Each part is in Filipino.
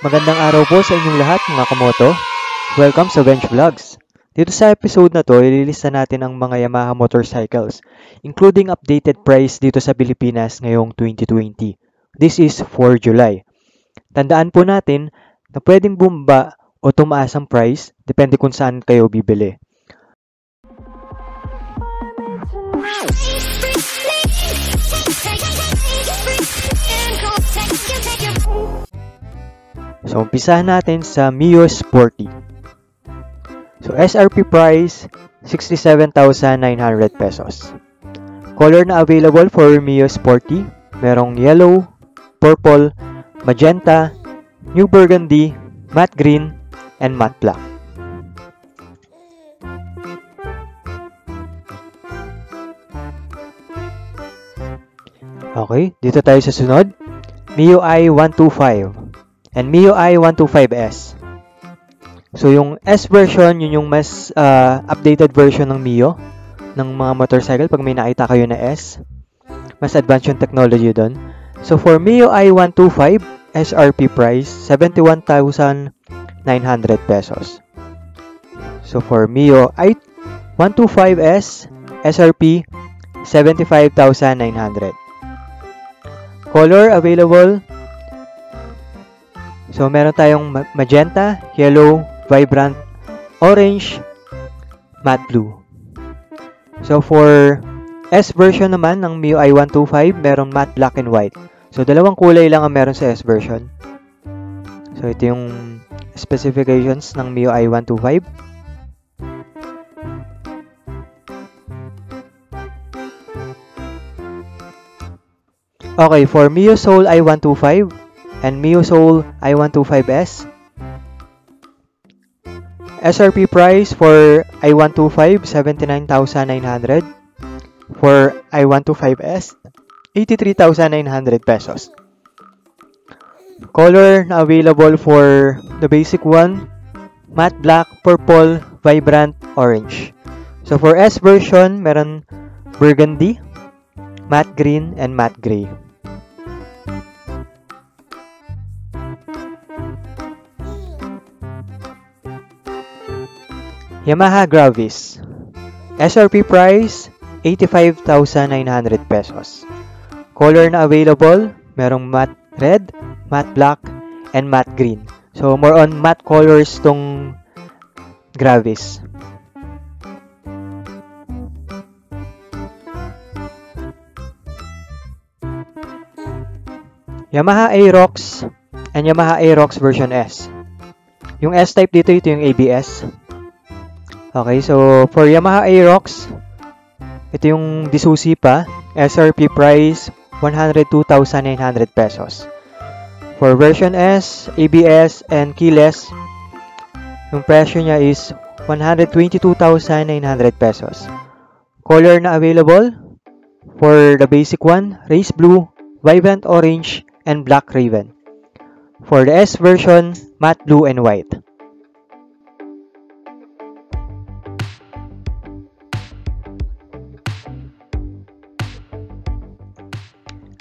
Magandang araw po sa inyong lahat mga kamoto. Welcome sa Bench Vlogs. Dito sa episode na to, ililista natin ang mga Yamaha motorcycles, including updated price dito sa Pilipinas ngayong 2020. This is for July. Tandaan po natin na pwedeng bumaba o tumaas ang price, depende kung saan kayo bibili. So, umpisahan natin sa Mio Sporty. So, SRP price, 67,900 pesos. Color na available for Mio Sporty, merong yellow, purple, magenta, new burgundy, matte green, and matte black. Okay, dito tayo sa sunod. Mio I-125 and Mio I-125S. So, yung S version, yun yung mas updated version ng Mio, ng mga motorcycle. Pag may nakita kayo na S, mas advanced yung technology doon. So, for Mio I-125, SRP price, 71,900 pesos. So, for Mio I-125S, SRP, 75,900. Color available. So, meron tayong magenta, yellow, vibrant, orange, matte blue. So, for S version naman ng Mio I-125, meron matte black and white. So, dalawang kulay lang ang meron sa S version. So, ito yung specifications ng Mio I-125. Okay, for Mio Soul I-125 and Mio Soul I-125S, SRP price for I-125, 79,900. For I-125S, 83,900 pesos. Color na available for the basic one, matte black, purple, vibrant, orange. So for S version, meron burgundy, matte green, and matte gray. Yamaha Gravis. SRP price, 85,900 pesos. Color na available, merong matte red, matte black, and matte green. So, more on matte colors tong Gravis. Yamaha Aerox and Yamaha Aerox version S. Yung S-type dito, ito yung ABS. Okay, so for Yamaha Aerox, ito yung disusi pa. SRP price, 102,900 pesos. For version S, ABS, and keyless, yung presyo niya is 122,900 pesos. Color na available for the basic one, race blue, vibrant orange, and black raven. For the S version, matte blue and white.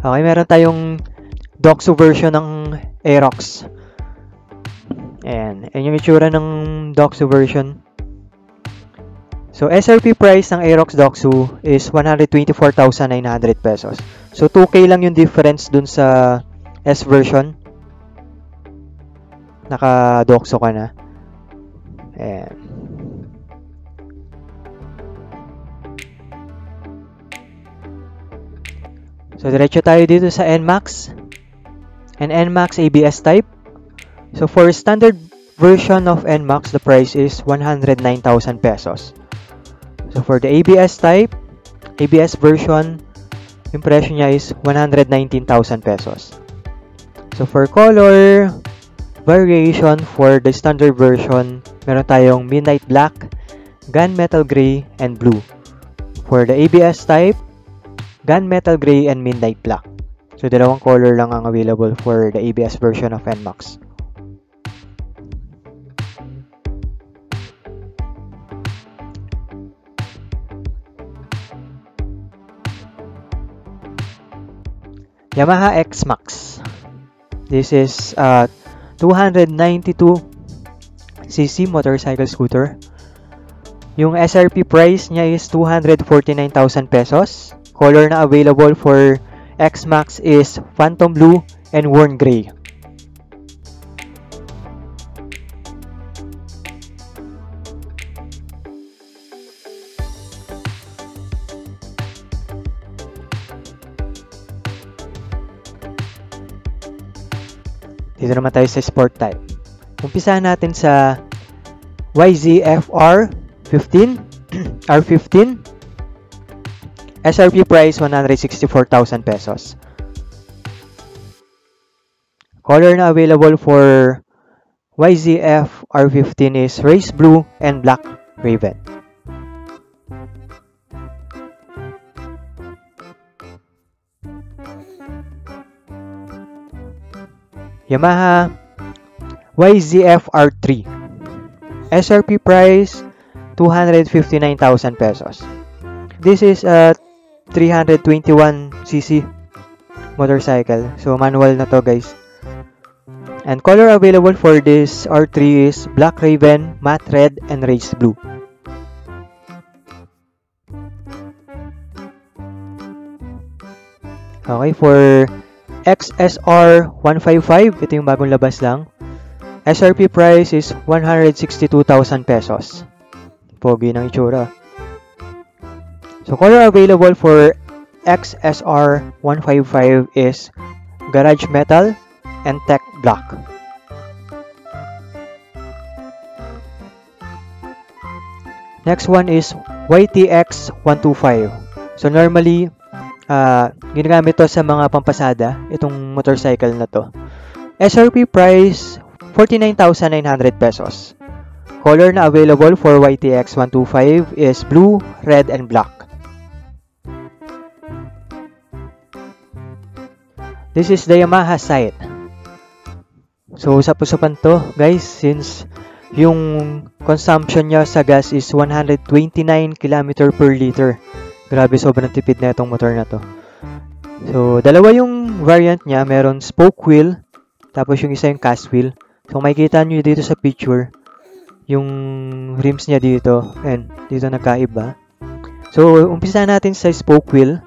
Okay, meron tayong Doxou version ng Aerox. Ayan yung itsura ng Doxou version. So, SRP price ng Aerox Doxou is 124,900 pesos. So, 2K lang yung difference dun sa S version. Naka-Doxou ka na. Ayan. So, diretso tayo dito sa NMAX and NMAX ABS type. So, for standard version of NMAX, the price is 109,000 pesos. So, for the ABS type, ABS version, yung presyo niya is 119,000 pesos. So, for color variation, for the standard version, meron tayong midnight black, gunmetal gray, and blue. For the ABS type, gunmetal gray and midnight black. So, dalawang color lang ang available for the ABS version of NMAX. Yamaha XMAX. This is 292cc motorcycle scooter. Yung SRP price niya is 249,000 pesos. Color na available for XMAX is Phantom Blue and Worn Gray. Dito naman tayo sa sport type. Umpisahan natin sa YZF-R 15 R15. SRP price 164,000 pesos. Color na available for YZF R15 is Race Blue and Black Raven. Yamaha YZF R3. SRP price 259,000 pesos. This is a 321cc motorcycle. So manual na to, guys. And color available for this R3 is Black Raven, Matte Red, and Race Blue. Okay, for XSR 155, ito yung bagong labas lang. SRP price is 162,000 pesos. Pogi ng itsura. So, color available for XSR 155 is Garage Metal and Tech Black. Next one is YTX 125. So, normally, ginagamit to sa mga pampasada, itong motorcycle na to. SRP price 49,900 pesos. Color na available for YTX 125 is blue, red, and black. This is the Yamaha site. So, usapan to, guys, since yung consumption niya sa gas is 129 km per liter. Grabe, sobrang tipid na itong motor na to. So, dalawa yung variant niya. Meron spoke wheel, tapos yung isa yung cast wheel. So, makikita nyo dito sa picture, yung rims niya dito. And dito nagkaiba. So, umpisa natin sa spoke wheel.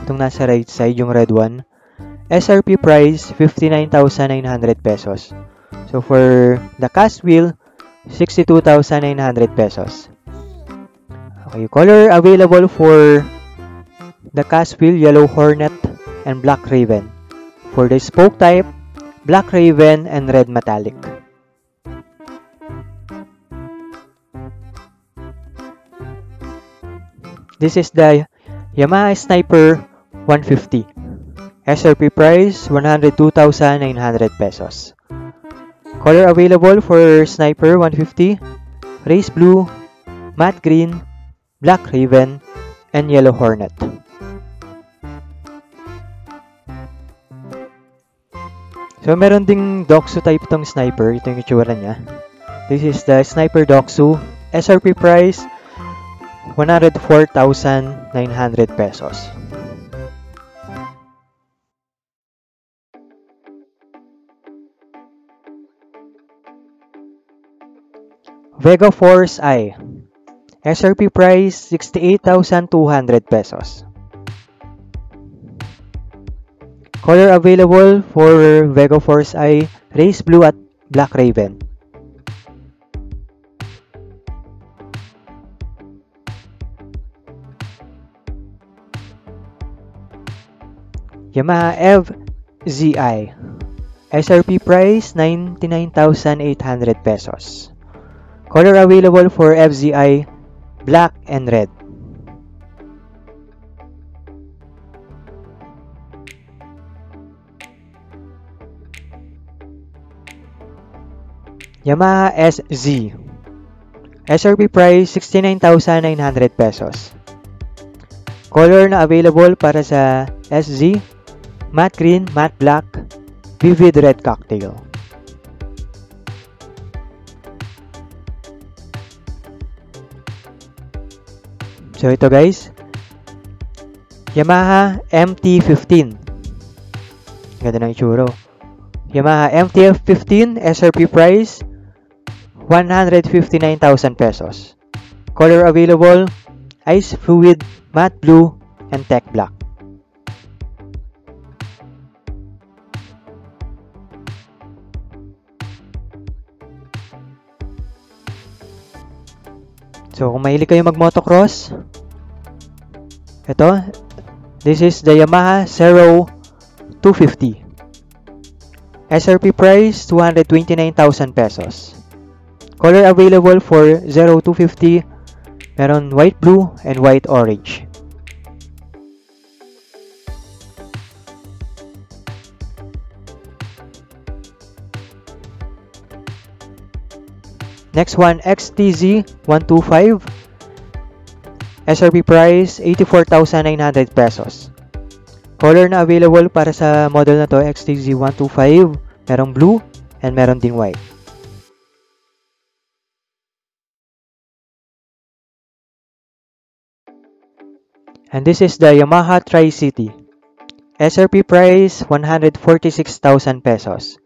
Itong nasa right side, yung red one. SRP price, 59,900 pesos. So, for the cast wheel, 62,900 pesos. Okay, color available for the cast wheel, Yellow Hornet and Black Raven. For the spoke type, Black Raven and Red Metallic. This is the Yamaha Sniper 150. SRP price, 102,900 pesos. Color available for Sniper 150, Race Blue, Matte Green, Black Raven, and Yellow Hornet. So, meron ding Doxou type itong sniper. Ito yung itsura niya. This is the Sniper Doxou. SRP price, 104,900 pesos. Vega Force I. SRP price, 68,200 pesos. Color available for Vega Force I, Race Blue at Black Raven. Yamaha FZI. SRP price, 99,800 pesos. Color available for FZI, black and red. Yamaha SZ. SRP price, 69,900 pesos. Color na available para sa SZ, matte green, matte black, vivid red cocktail. So ito guys, Yamaha MT-15. Ganda ng itsura. Yamaha MTF15 SRP price 159,000 pesos. Color available ice fluid, matte blue, and tech black. So kung mahilig kayo mag-motocross, this is the Yamaha Serow 250. SRP price 229,000 pesos. Color available for Serow 250, meron white blue and white orange. Next one, XTZ 125. SRP price 84,900 pesos. Color na available para sa model na to, XTZ 125, merong blue and meron din white. And this is the Yamaha Tri-City. SRP price 146,000 pesos.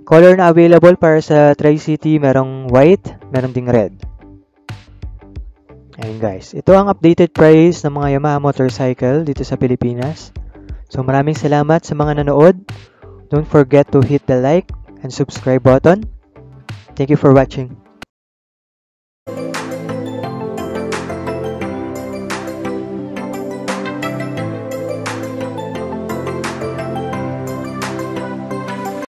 Color na available para sa Tri-City, merong white, meron ding red. Ayun guys, ito ang updated price ng mga Yamaha motorcycle dito sa Pilipinas. So maraming salamat sa mga nanood. Don't forget to hit the like and subscribe button. Thank you for watching.